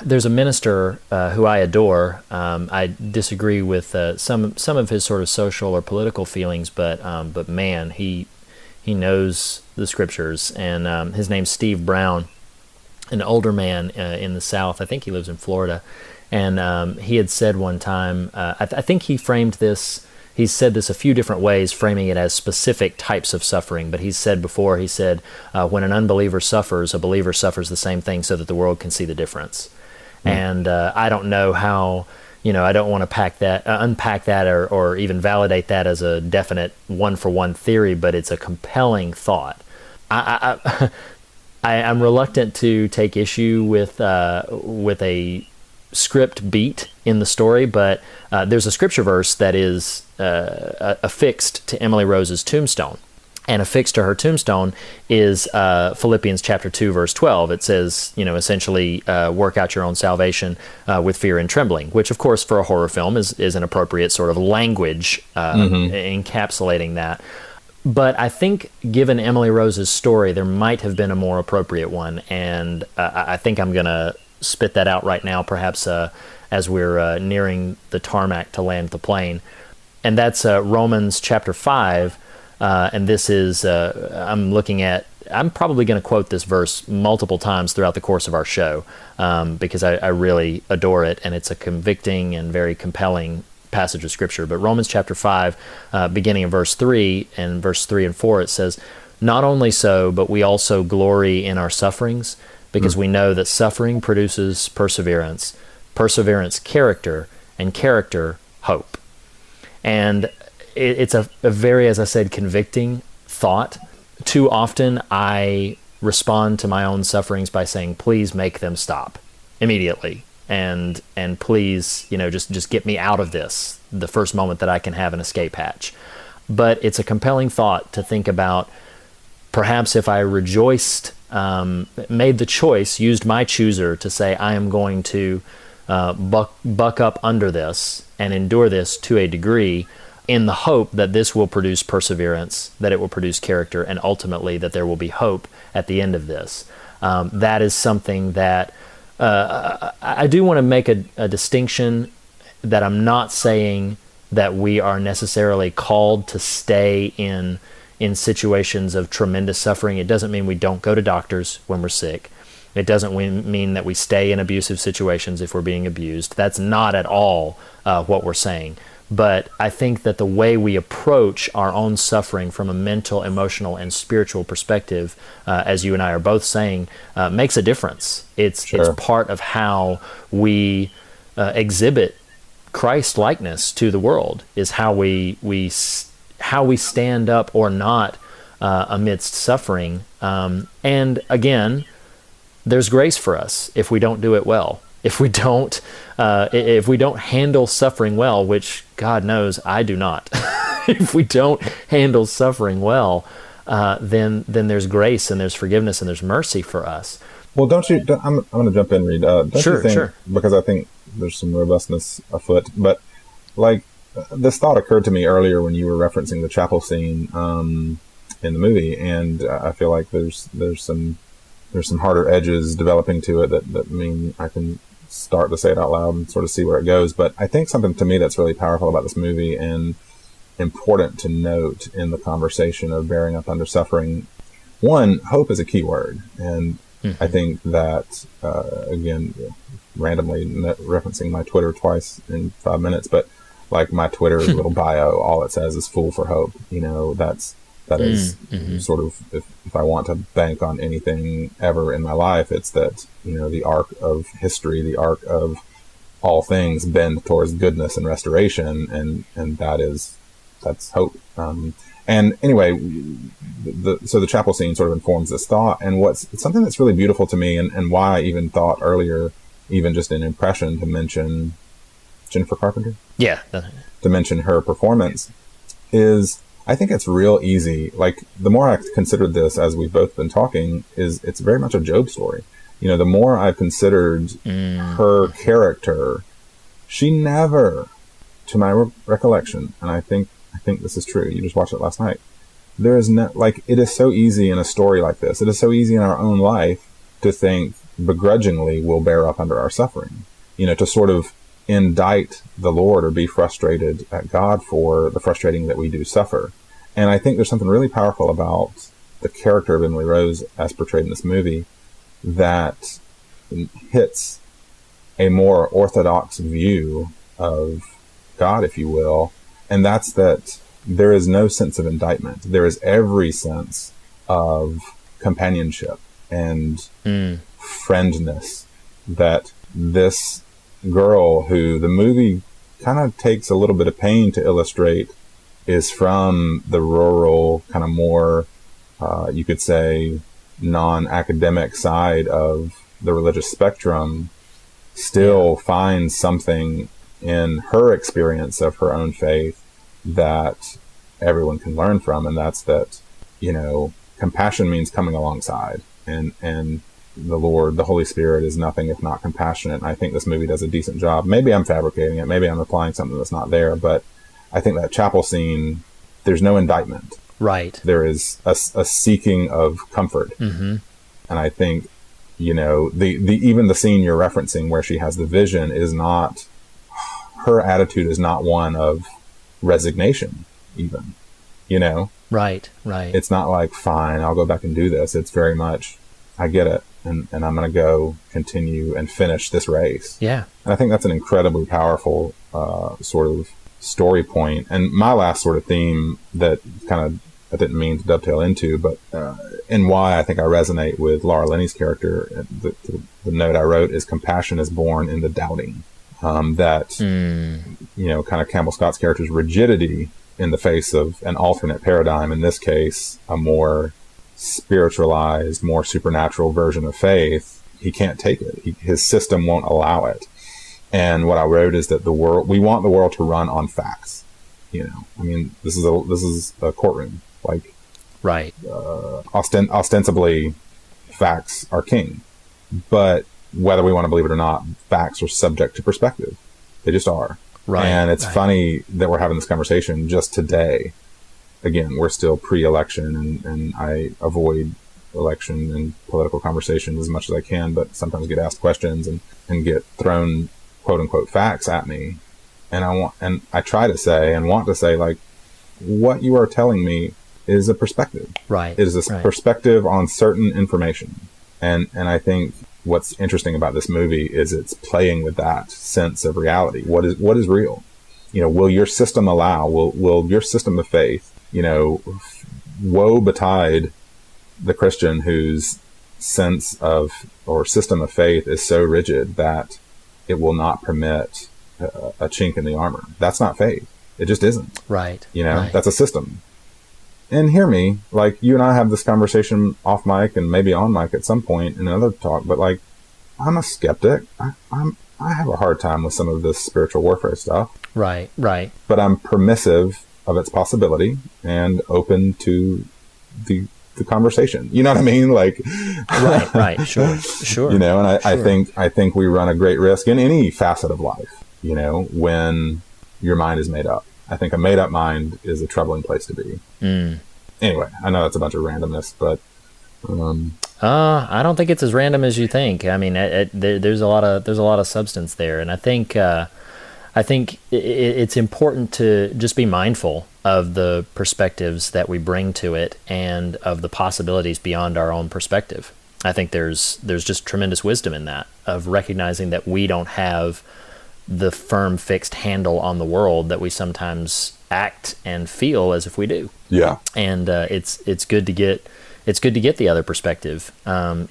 There's a minister who I adore. I disagree with some of his sort of social or political feelings, but man, he knows the scriptures, and his name's Steve Brown, an older man in the South. I think he lives in Florida, and he had said one time, I think he framed this. He's said this a few different ways, framing it as specific types of suffering. But he's said before, when an unbeliever suffers, a believer suffers the same thing so that the world can see the difference. Mm. And I don't know how, I don't want to unpack that or even validate that as a definite one-for-one theory, but it's a compelling thought. I'm reluctant to take issue with a script beat in the story, but there's a scripture verse that is affixed to Emily Rose's tombstone, and affixed to her tombstone is Philippians chapter 2 verse 12. It says, essentially, work out your own salvation with fear and trembling, which of course for a horror film is an appropriate sort of language encapsulating that. But I think given Emily Rose's story, there might have been a more appropriate one, and I think I'm going to spit that out right now, perhaps as we're nearing the tarmac to land the plane. And that's Romans chapter 5, and this is, I'm probably going to quote this verse multiple times throughout the course of our show, because I really adore it, and it's a convicting and very compelling passage of Scripture. But Romans chapter 5, beginning in verse 3, and verse 3 and 4, it says, Not only so, but we also glory in our sufferings, because we know that suffering produces perseverance, perseverance character, and character hope. And it's a very, as I said, convicting thought. Too often I respond to my own sufferings by saying, please make them stop immediately. And please, just get me out of this the first moment that I can have an escape hatch. But it's a compelling thought to think about, perhaps if I rejoiced, made the choice, used my chooser to say, I am going to buck up under this and endure this to a degree, in the hope that this will produce perseverance, that it will produce character, and ultimately that there will be hope at the end of this. That is something that I do want to make a distinction, that I'm not saying that we are necessarily called to stay in situations of tremendous suffering. It doesn't mean we don't go to doctors when we're sick. It doesn't mean that we stay in abusive situations if we're being abused. That's not at all what we're saying. But I think that the way we approach our own suffering from a mental, emotional, and spiritual perspective, as you and I are both saying, makes a difference. It's part of how we exhibit Christ-likeness to the world, is how we stand up or not amidst suffering. And again, there's grace for us if we don't do it well. If we don't handle suffering well, which God knows I do not, if we don't handle suffering well, then there's grace and there's forgiveness and there's mercy for us. Well, I'm going to jump in, Reed. Don't you think, sure. Because I think there's some robustness afoot, but like this thought occurred to me earlier when you were referencing the chapel scene in the movie, and I feel like there's some harder edges developing to it that mean I can start to say it out loud and sort of see where it goes. But I think something to me that's really powerful about this movie and important to note in the conversation of bearing up under suffering, one, hope is a key word. And I think that, again, randomly referencing my Twitter twice in 5 minutes, but like my Twitter little bio, all it says is "Fool for Hope." That is sort of, if I want to bank on anything ever in my life, it's that, the arc of history, the arc of all things bend towards goodness and restoration. And that's hope. And anyway, so the chapel scene sort of informs this thought, and it's something that's really beautiful to me, and why I even thought earlier, even just an impression, to mention Jennifer Carpenter. Yeah. To mention her performance is, I think it's real easy. Like, the more I considered this as we've both been talking, it's very much a Job story. The more I've considered her character, she never, to my recollection, and I think this is true, you just watched it last night, there is no, like, it is so easy in a story like this, it is so easy in our own life to think begrudgingly we'll bear up under our suffering, to sort of indict the Lord or be frustrated at God for the frustrating that we do suffer. And I think there's something really powerful about the character of Emily Rose as portrayed in this movie that hits a more orthodox view of God, if you will, and that's that there is no sense of indictment. There is every sense of companionship and friendness that this girl, who the movie kind of takes a little bit of pain to illustrate, is from the rural, kind of more, you could say, non-academic side of the religious spectrum, still finds something in her experience of her own faith that everyone can learn from. And that's that, compassion means coming alongside, and the Lord, the Holy Spirit, is nothing if not compassionate. And I think this movie does a decent job. Maybe I'm fabricating it. Maybe I'm applying something that's not there. But I think that chapel scene, there's no indictment. Right. There is a seeking of comfort. And I think, even the scene you're referencing where she has the vision is not, her attitude is not one of resignation, even, Right. It's not like, fine, I'll go back and do this. It's very much, I get it. And I'm going to go continue and finish this race. Yeah. And I think that's an incredibly powerful sort of story point. And my last sort of theme that kind of I didn't mean to dovetail into, but and why I think I resonate with Laura Linney's character. The note I wrote is compassion is born in the doubting. That kind of Campbell Scott's character's rigidity in the face of an alternate paradigm, in this case, a more spiritualized, more supernatural version of faith, he can't take it. His system won't allow it. And what I wrote is that we want the world to run on facts. This is a courtroom. Like, right. Ostensibly, facts are king. But whether we want to believe it or not, facts are subject to perspective. They just are. Right. And it's funny that we're having this conversation just today. Again, we're still pre-election, and I avoid election and political conversations as much as I can, but sometimes get asked questions and get thrown quote unquote facts at me. And I try to say and want to say, like, what you are telling me is a perspective. Right. It is a perspective on certain information. And I think what's interesting about this movie is it's playing with that sense of reality. What is real? Will your system allow, will your system of faith, woe betide the Christian whose sense of or system of faith is so rigid that it will not permit a chink in the armor. That's not faith. It just isn't. Right. Right. That's a system. And hear me, like, you and I have this conversation off mic and maybe on mic at some point in another talk, but like, I'm a skeptic. I have a hard time with some of this spiritual warfare stuff. Right. But I'm permissive of its possibility and open to the conversation. You know what I mean? Like, right. Sure. And I think we run a great risk in any facet of life, when your mind is made up. I think a made up mind is a troubling place to be. Anyway, I know that's a bunch of randomness, but I don't think it's as random as you think. I mean, there's a lot of substance there, and I think it's important to just be mindful of the perspectives that we bring to it and of the possibilities beyond our own perspective. I think there's just tremendous wisdom in that, of recognizing that we don't have the firm, fixed handle on the world that we sometimes act and feel as if we do. Yeah. And it's good to get the other perspective,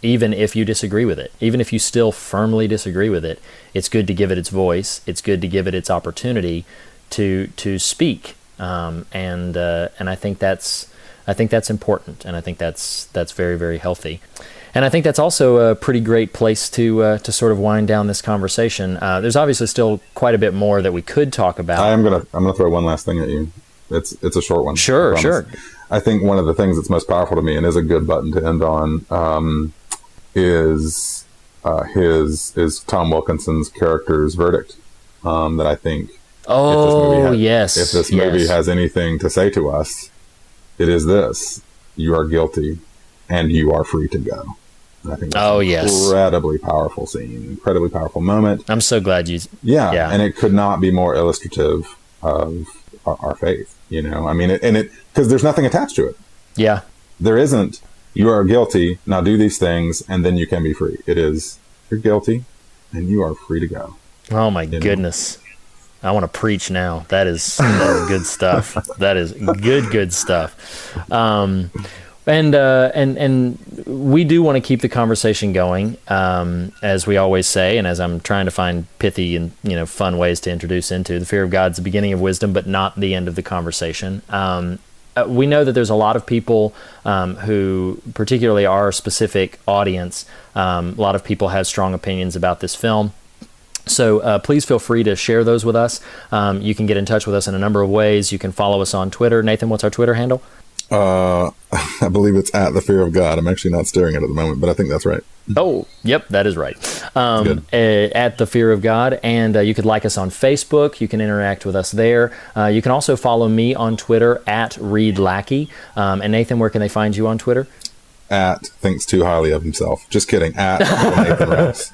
even if you disagree with it, even if you still firmly disagree with it. It's good to give it its voice. It's good to give it its opportunity to speak. And I think that's important, and I think that's very, very healthy. And I think that's also a pretty great place to sort of wind down this conversation. There's obviously still quite a bit more that we could talk about. I'm gonna throw one last thing at you. It's a short one. Sure. I think one of the things that's most powerful to me, and is a good button to end on, is Tom Wilkinson's character's verdict. That I think, if this movie has anything to say to us, it is this: you are guilty, and you are free to go. And I think that's an incredibly powerful scene, incredibly powerful moment. I'm so glad you. Yeah, and it could not be more illustrative of our faith. I mean, because there's nothing attached to it. Yeah, there isn't. You are guilty. Now do these things, and then you can be free. It is, you're guilty, and you are free to go. Oh my goodness. I want to preach now. That is good stuff. That is good stuff. And we do want to keep the conversation going, as we always say, and as I'm trying to find pithy and fun ways to introduce into. The fear of God's the beginning of wisdom, but not the end of the conversation. We know that there's a lot of people who, particularly our specific audience, a lot of people have strong opinions about this film. So please feel free to share those with us. You can get in touch with us in a number of ways. You can follow us on Twitter. Nathan, what's our Twitter handle? I believe it's at the fear of God. I'm actually not staring at it at the moment, but I think that's right. Oh, yep, that is right. At the fear of God. And you could like us on Facebook. You can interact with us there. You can also follow me on Twitter at Reed Lackey. And Nathan, where can they find you on Thinks Too Highly of Himself. Just kidding. At Nathan Rouse.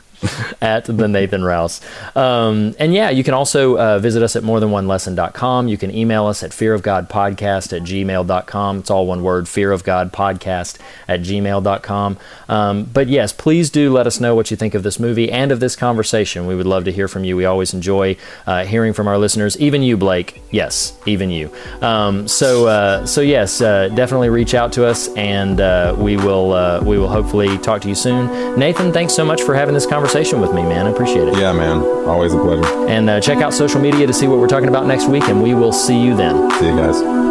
at the Nathan Rouse. And yeah, you can also visit us at morethanonelesson.com. You can email us at fearofgodpodcast@gmail.com. It's all one word, fearofgodpodcast@gmail.com. But yes, please do let us know what you think of this movie and of this conversation. We would love to hear from you. We always enjoy hearing from our listeners, even you, Blake. Yes, even you. So yes, definitely reach out to us, and we will hopefully talk to you soon. Nathan, thanks so much for having this conversation with me, man. I appreciate it. Yeah, man. Always a pleasure. And check out social media to see what we're talking about next week, and we will see you then. See you guys.